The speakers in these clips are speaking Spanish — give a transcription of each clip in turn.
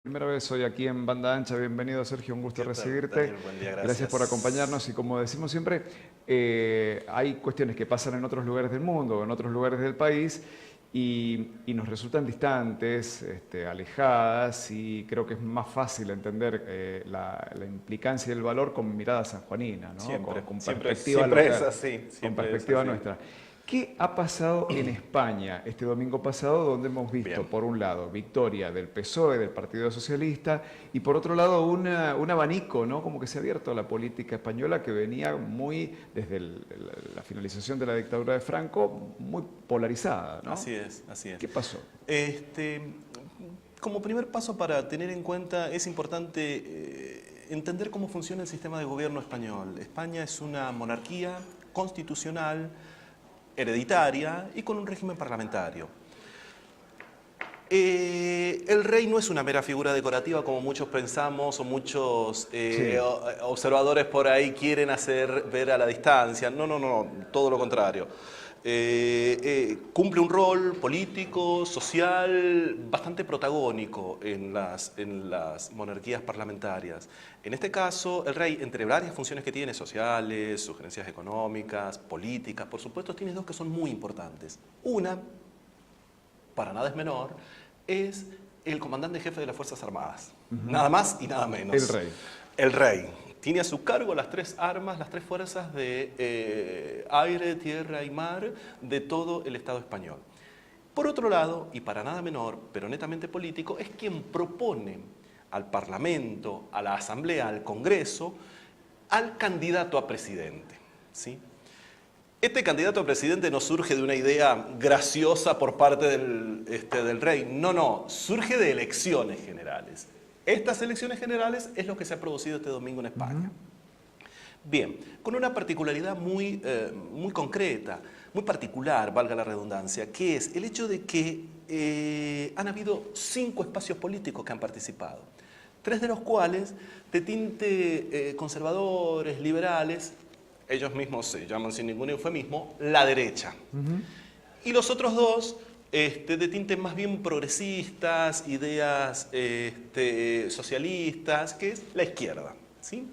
Primera vez hoy aquí en Banda Ancha, bienvenido Sergio, un gusto ¿Qué tal, recibirte. Daniel? Buen día, Gracias por gracias. acompañarnos y como decimos siempre, hay cuestiones que pasan en otros lugares del mundo o en otros lugares del país y nos resultan distantes, alejadas y creo que es más fácil entender la implicancia y el valor con mirada sanjuanina, ¿no? Siempre, Con siempre, perspectiva siempre es local, así, con siempre es perspectiva así. nuestra. ¿Qué ha pasado en España este domingo pasado, donde hemos visto, Bien, por un lado, victoria del PSOE, del Partido Socialista, y por otro lado, un abanico, ¿no? Como que se ha abierto a la política española que venía muy, desde la finalización de la dictadura de Franco, muy polarizada, ¿no? así es, así es. ¿Qué pasó? Este, Como primer paso para tener en cuenta, es importante entender cómo funciona el sistema de gobierno español. España es una monarquía constitucional, hereditaria y con un régimen parlamentario. El rey no es una mera figura decorativa como muchos pensamos o muchos Sí, observadores por ahí quieren hacer ver a la distancia. No, no, no, todo lo contrario. Cumple un rol político, social, bastante protagónico en las monarquías parlamentarias. En este caso, el rey, entre varias funciones que tiene, sociales, sugerencias económicas, políticas, por supuesto, tiene dos que son muy importantes. Una, para nada es menor, es el comandante jefe de las Fuerzas Armadas. Nada más y nada el menos. rey. El rey. Tiene a su cargo las tres armas, las tres fuerzas de aire, tierra y mar de todo el Estado español. Por otro lado, y para nada menor, pero netamente político, es quien propone al Parlamento, a la Asamblea, al Congreso, al candidato a presidente. ¿Sí? Este candidato a presidente no surge de una idea graciosa por parte del rey. No, no, surge de elecciones generales. Estas elecciones generales es lo que se ha producido este domingo en España. Bien, con una particularidad muy concreta, muy particular, valga la redundancia, que es el hecho de que han habido 5 espacios políticos que han participado. 3 de los cuales de tinte conservadores, liberales, ellos mismos se llaman sin ningún eufemismo, la derecha. Y los otros dos, de tintes más bien progresistas, ideas socialistas, que es la izquierda. ¿Sí?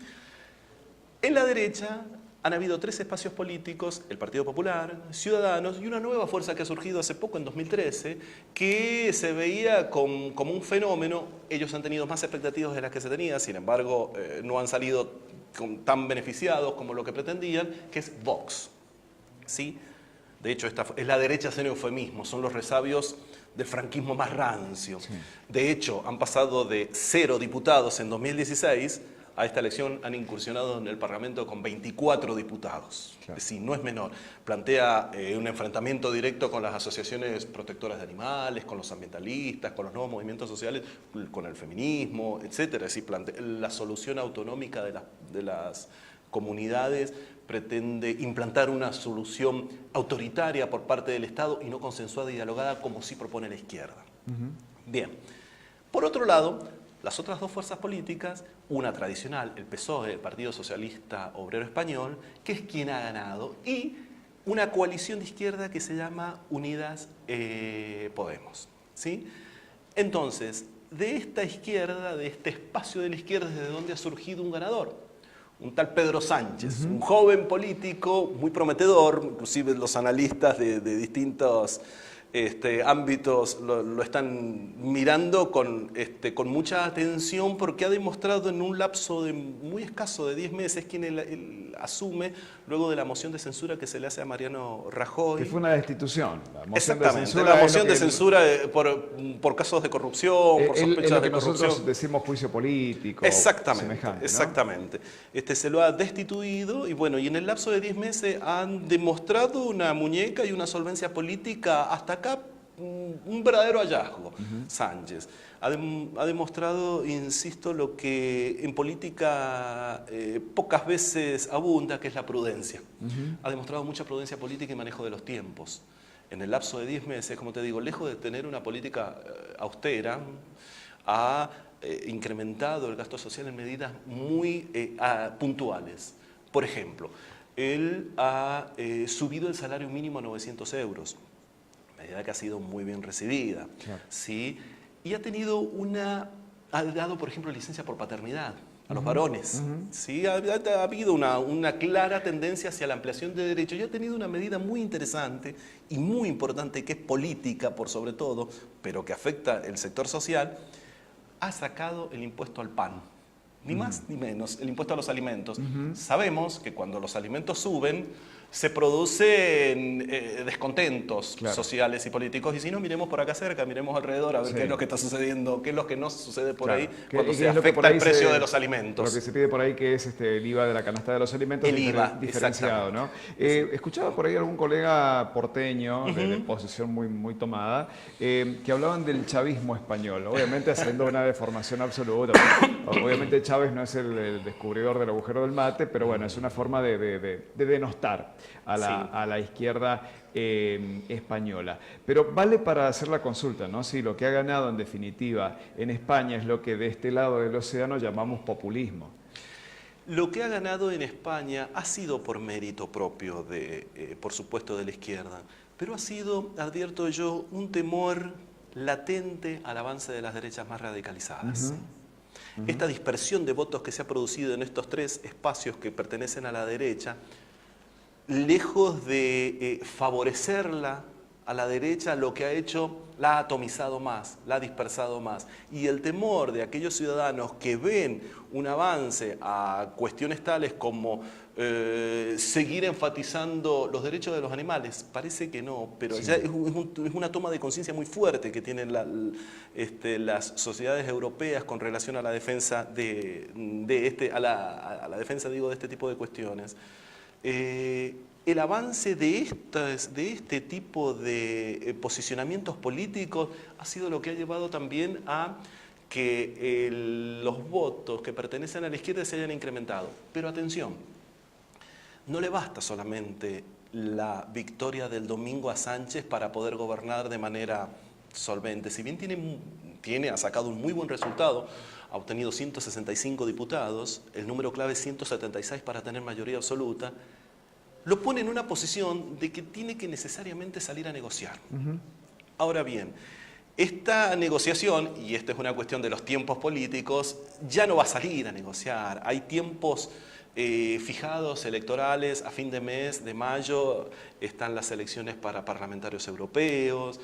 En la derecha han habido 3 espacios políticos, el Partido Popular, Ciudadanos y una nueva fuerza que ha surgido hace poco, en 2013, que se veía como un fenómeno. Ellos han tenido más expectativas de las que se tenía, sin embargo, no han salido tan beneficiados como lo que pretendían, que es Vox. ¿Sí? De hecho, esta es la derecha sin eufemismo, son los resabios del franquismo más rancio. Sí. De hecho, han pasado de 0 diputados en 2016 a esta elección, han incursionado en el Parlamento con 24 diputados. Claro. Es decir, no es menor. Plantea un enfrentamiento directo con las asociaciones protectoras de animales, con los ambientalistas, con los nuevos movimientos sociales, con el feminismo, etcétera. Es decir, plantea la solución autonómica de las comunidades, pretende implantar una solución autoritaria por parte del Estado y no consensuada y dialogada como sí propone la izquierda. Bien. Por otro lado, las otras 2 fuerzas políticas, una tradicional, el PSOE, el Partido Socialista Obrero Español, que es quien ha ganado, y una coalición de izquierda que se llama Unidas Podemos. ¿Sí? Entonces, de esta izquierda, de este espacio de la izquierda, es de donde ha surgido un ganador. Un tal Pedro Sánchez, un joven político muy prometedor, inclusive los analistas de distintos ámbitos lo están mirando con mucha atención, porque ha demostrado en un lapso muy escaso de 10 meses quien él asume luego de la moción de censura que se le hace a Mariano Que Rajoy. fue una destitución. La moción de Exactamente, la censura es lo moción que de censura por casos de corrupción, por es lo sospechas que de corrupción. nosotros decimos juicio político, Exactamente, semejante, ¿no? exactamente. Se lo ha destituido y bueno, y en el lapso de 10 meses han demostrado una muñeca y una solvencia política hasta acá, un verdadero hallazgo. Sánchez ha demostrado, insisto, lo que en política pocas veces abunda, que es la prudencia. Ha demostrado mucha prudencia política y manejo de los tiempos. En el lapso de 10 meses, como te digo, lejos de tener una política austera, ha incrementado el gasto social en medidas muy puntuales. Por ejemplo, él ha subido el salario mínimo a 900 euros, medida que ha sido muy bien recibida. Claro. ¿Sí? Y ha tenido una ha dado, por ejemplo, licencia por paternidad a los varones. ¿Sí? Ha habido una clara tendencia hacia la ampliación de derechos y ha tenido una medida muy interesante y muy importante, que es política por sobre todo, pero que afecta el sector social. Ha sacado el impuesto al pan, ni más ni menos, el impuesto a los alimentos. Sabemos que cuando los alimentos suben, se producen descontentos sociales y políticos, y si no, miremos por acá cerca, miremos alrededor a ver qué es lo que está sucediendo, qué es lo que no sucede por ahí cuando se afecta el precio de los alimentos. Lo que se pide por ahí, que es el IVA de la canasta de los alimentos, el IVA diferenciado, ¿no? Escuchaba por ahí algún colega porteño de posición muy tomada, que hablaban del chavismo español, obviamente haciendo una deformación absoluta. Obviamente Chávez no es el descubridor del agujero del mate, pero bueno, es una forma de denostar a la izquierda española. Pero vale para hacer la consulta, ¿no? Si lo que ha ganado en definitiva en España es lo que de este lado del océano llamamos populismo. Lo que ha ganado en España ha sido por mérito propio, por supuesto, de la izquierda, pero ha sido, advierto yo, un temor latente al avance de las derechas más radicalizadas. Esta dispersión de votos que se ha producido en estos tres espacios que pertenecen a la derecha, lejos de favorecerla a la derecha, lo que ha hecho, la ha atomizado más, la ha dispersado más. Y el temor de aquellos ciudadanos que ven un avance a cuestiones tales como seguir enfatizando los derechos de los animales, parece que no, pero ya es una toma de conciencia muy fuerte que tienen las sociedades europeas con relación a la defensa a la defensa, digo, de este tipo de cuestiones. El avance de este tipo de posicionamientos políticos ha sido lo que ha llevado también a que los votos que pertenecen a la izquierda se hayan incrementado. Pero atención, no le basta solamente la victoria del domingo a Sánchez para poder gobernar de manera solvente. Si bien ha sacado un muy buen resultado, ha obtenido 165 diputados, el número clave es 176 para tener mayoría absoluta, lo pone en una posición de que tiene que necesariamente salir a negociar. Ahora bien, esta negociación, y esta es una cuestión de los tiempos políticos, ya no va a salir a negociar. Hay tiempos fijados electorales, a fin de mes, de mayo, están las elecciones para parlamentarios europeos,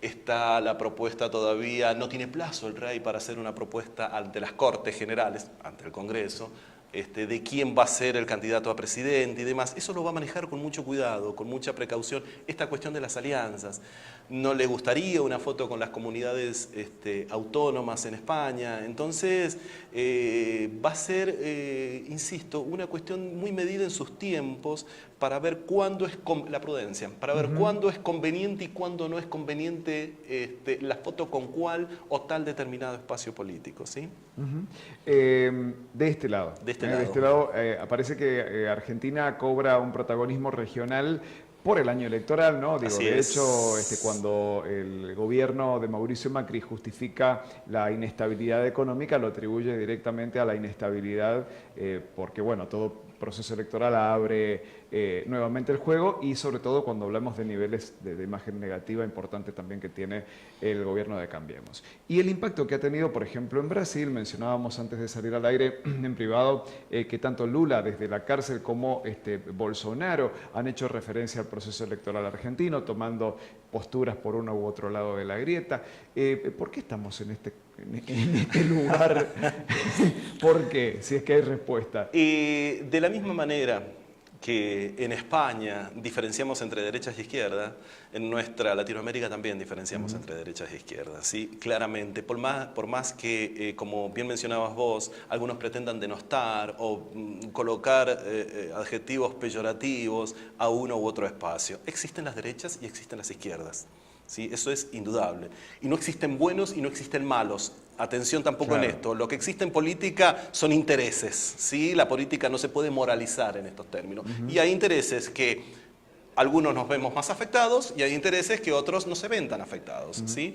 está la propuesta todavía, no tiene plazo el rey para hacer una propuesta ante las Cortes Generales, ante el Congreso, de quién va a ser el candidato a presidente y demás. Eso lo va a manejar con mucho cuidado, con mucha precaución, esta cuestión de las alianzas. No le gustaría una foto con las comunidades autónomas en España. Entonces, va a ser, insisto, una cuestión muy medida en sus tiempos para ver cuándo es la prudencia, para ver cuándo es conveniente y cuándo no es conveniente la foto con cuál o tal determinado espacio político, ¿sí? De este lado. De este lado parece que Argentina cobra un protagonismo regional por el año electoral, ¿no? Digo, de hecho, cuando el gobierno de Mauricio Macri justifica la inestabilidad económica, lo atribuye directamente a la inestabilidad, porque, bueno, todo proceso electoral abre nuevamente el juego y sobre todo cuando hablamos de niveles de imagen negativa importante también que tiene el gobierno de Cambiemos. Y el impacto que ha tenido, por ejemplo, en Brasil, mencionábamos antes de salir al aire en privado, que tanto Lula desde la cárcel como Bolsonaro han hecho referencia al proceso electoral argentino, tomando posturas por uno u otro lado de la grieta. ¿Por qué estamos en este lugar? ¿Por qué? Si es que hay respuesta. De la misma manera que en España diferenciamos entre derechas y izquierdas, en nuestra Latinoamérica también diferenciamos entre derechas e izquierdas, ¿sí? Claramente, por más que, como bien mencionabas vos, algunos pretendan denostar o colocar adjetivos peyorativos a uno u otro espacio, existen las derechas y existen las izquierdas. ¿Sí? Eso es indudable. Y no existen buenos y no existen malos. Atención tampoco en esto. Lo que existe en política son intereses. ¿Sí? La política no se puede moralizar en estos términos. Y hay intereses que algunos nos vemos más afectados y hay intereses que otros no se ven tan afectados. ¿Sí?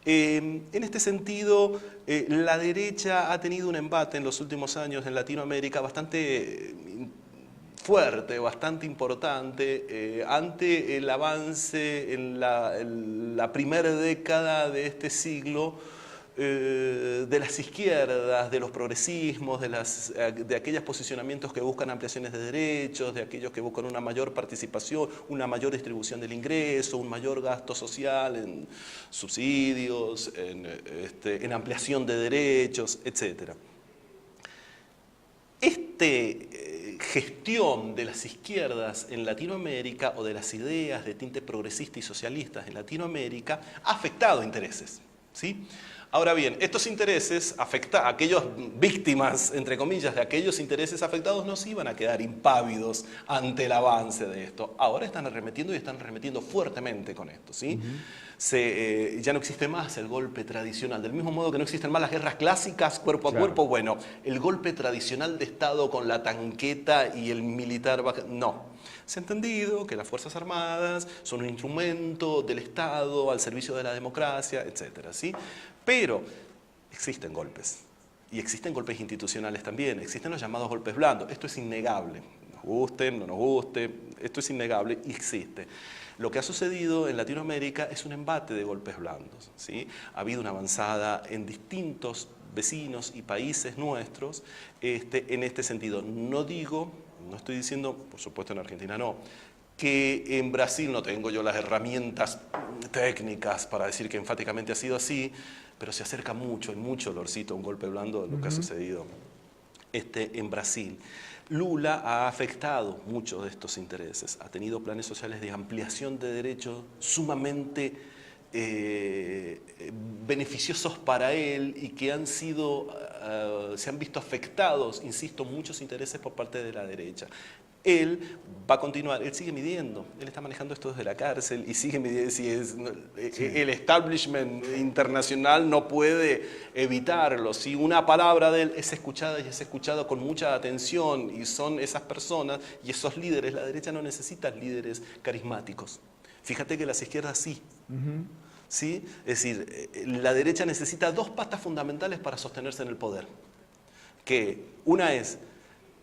En este sentido, la derecha ha tenido un embate en los últimos años en Latinoamérica bastante fuerte, bastante importante, ante el avance en la primera década de este siglo, de las izquierdas, de los progresismos, de aquellos posicionamientos que buscan ampliaciones de derechos, de aquellos que buscan una mayor participación, una mayor distribución del ingreso, un mayor gasto social en subsidios, en ampliación de derechos, etc. Gestión de las izquierdas en Latinoamérica o de las ideas de tinte progresista y socialistas en Latinoamérica ha afectado intereses, ¿sí? Ahora bien, estos intereses, aquellas víctimas, entre comillas, de aquellos intereses afectados no se iban a quedar impávidos ante el avance de esto. Ahora están arremetiendo y están arremetiendo fuertemente con esto, ¿sí? Ya no existe más el golpe tradicional. Del mismo modo que no existen más las guerras clásicas cuerpo a cuerpo, bueno, el golpe tradicional de Estado con la tanqueta y el militar... No. Se ha entendido que las Fuerzas Armadas son un instrumento del Estado al servicio de la democracia, etcétera, ¿sí? Pero existen golpes. Y existen golpes institucionales también. Existen los llamados golpes blandos. Esto es innegable. Nos guste, no nos guste, esto es innegable y existe. Lo que ha sucedido en Latinoamérica es un embate de golpes blandos, ¿sí? Ha habido una avanzada en distintos vecinos y países nuestros en este sentido. No estoy diciendo, por supuesto en Argentina no, que en Brasil no tengo yo las herramientas técnicas para decir que enfáticamente ha sido así, pero se acerca mucho, hay mucho olorcito a un golpe blando de lo que ha sucedido en Brasil. Lula ha afectado muchos de estos intereses, ha tenido planes sociales de ampliación de derechos sumamente beneficiosos para él y que se han visto afectados, insisto, muchos intereses por parte de la derecha. Él va a continuar, él sigue midiendo, él está manejando esto desde la cárcel y sigue midiendo, el establishment internacional no puede evitarlo. Si una palabra de él es escuchada y es escuchada con mucha atención y son esas personas y esos líderes, la derecha no necesita líderes carismáticos. Fíjate que las izquierdas sí. ¿Sí? Es decir, la derecha necesita dos patas fundamentales para sostenerse en el poder. Que una es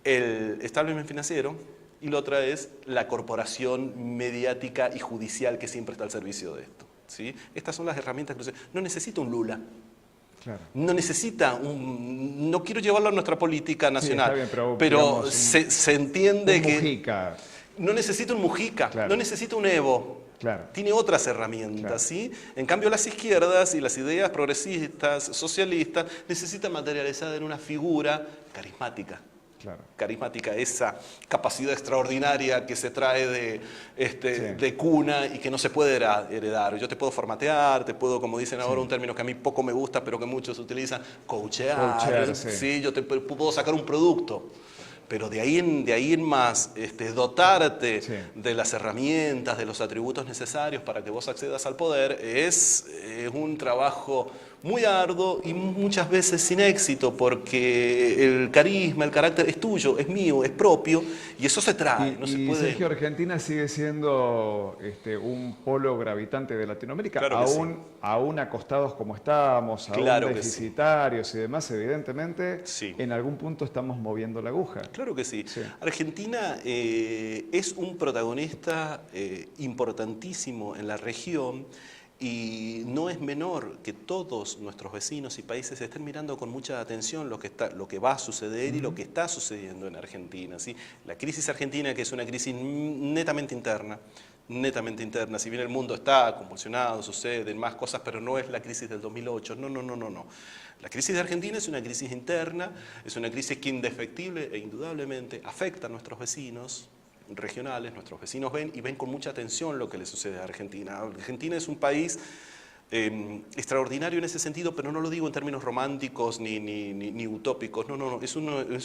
el establishment financiero y la otra es la corporación mediática y judicial que siempre está al servicio de esto, ¿sí? Estas son las herramientas que no necesita un Lula. Claro. No necesita no quiero llevarlo a nuestra política nacional, sí, está bien, pero digamos, se entiende que Mujica. No necesita un Mujica, claro. No necesita un Evo. Claro. Tiene otras herramientas, claro. ¿Sí? En cambio, las izquierdas y las ideas progresistas, socialistas, necesitan materializar en una figura carismática. Claro. Carismática, esa capacidad extraordinaria que se trae de cuna y que no se puede heredar. Yo te puedo formatear, te puedo, como dicen ahora, un término que a mí poco me gusta, pero que muchos utilizan, coachear, ¿sí? Yo te puedo sacar un producto. Pero de ahí en más, dotarte de las herramientas, de los atributos necesarios para que vos accedas al poder, es un trabajo muy arduo y muchas veces sin éxito, porque el carisma, el carácter es tuyo, es mío, es propio, y eso se trae. No se puede... Sergio, Argentina sigue siendo un polo gravitante de Latinoamérica, claro aún acostados como estamos, claro aún deficitarios y demás, evidentemente, en algún punto estamos moviendo la aguja. Claro que sí. Argentina es un protagonista importantísimo en la región. Y no es menor que todos nuestros vecinos y países estén mirando con mucha atención lo que va a suceder y lo que está sucediendo en Argentina, ¿sí? La crisis argentina, que es una crisis netamente interna, si bien el mundo está convulsionado, suceden más cosas, pero no es la crisis del 2008, no. La crisis de Argentina es una crisis interna, es una crisis que indefectible e indudablemente afecta a nuestros vecinos regionales, nuestros vecinos ven con mucha atención lo que le sucede a Argentina. Argentina es un país extraordinario en ese sentido, pero no lo digo en términos románticos ni utópicos, no, es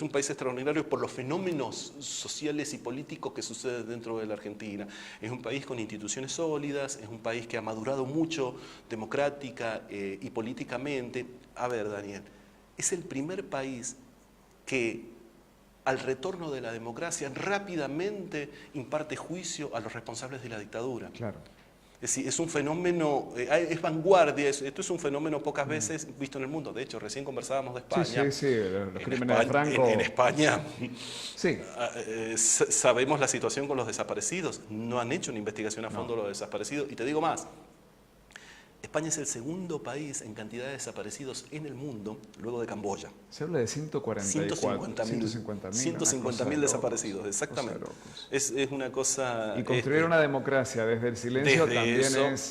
un país extraordinario por los fenómenos sociales y políticos que suceden dentro de la Argentina. Es un país con instituciones sólidas, es un país que ha madurado mucho democrática y políticamente. A ver, Daniel, es el primer país que al retorno de la democracia rápidamente imparte juicio a los responsables de la dictadura. Claro. Es decir, es un fenómeno, es vanguardia, esto es un fenómeno pocas veces visto en el mundo. De hecho, recién conversábamos de España. Sí, los crímenes de Franco. En España sabemos la situación con los desaparecidos. No han hecho una investigación a fondo de los desaparecidos. Y te digo más, España es el segundo país en cantidad de desaparecidos en el mundo, luego de Camboya. Se habla de 150.000 desaparecidos, exactamente. Es una cosa... Y construir una democracia desde el silencio también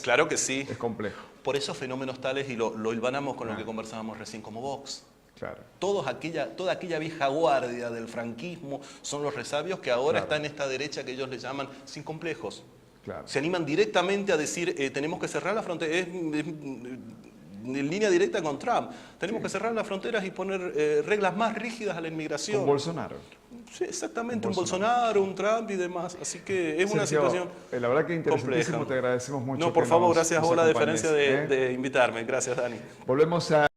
claro que sí. Es complejo. Por esos fenómenos tales, y lo hilvanamos con lo que conversábamos recién, como Vox. Claro. Toda aquella vieja guardia del franquismo son los resabios que ahora está en esta derecha que ellos le llaman sin complejos. Claro. Se animan directamente a decir, tenemos que cerrar la frontera, en línea directa con Trump, tenemos que cerrar las fronteras y poner reglas más rígidas a la inmigración. Con Bolsonaro. Sí, exactamente, un Bolsonaro, un Trump y demás. Así que es una Sergio, situación la verdad que interesantísimo, compleja. te agradecemos mucho. No, por favor, gracias a vos la acompañes, deferencia de invitarme. Gracias, Dani. Volvemos a...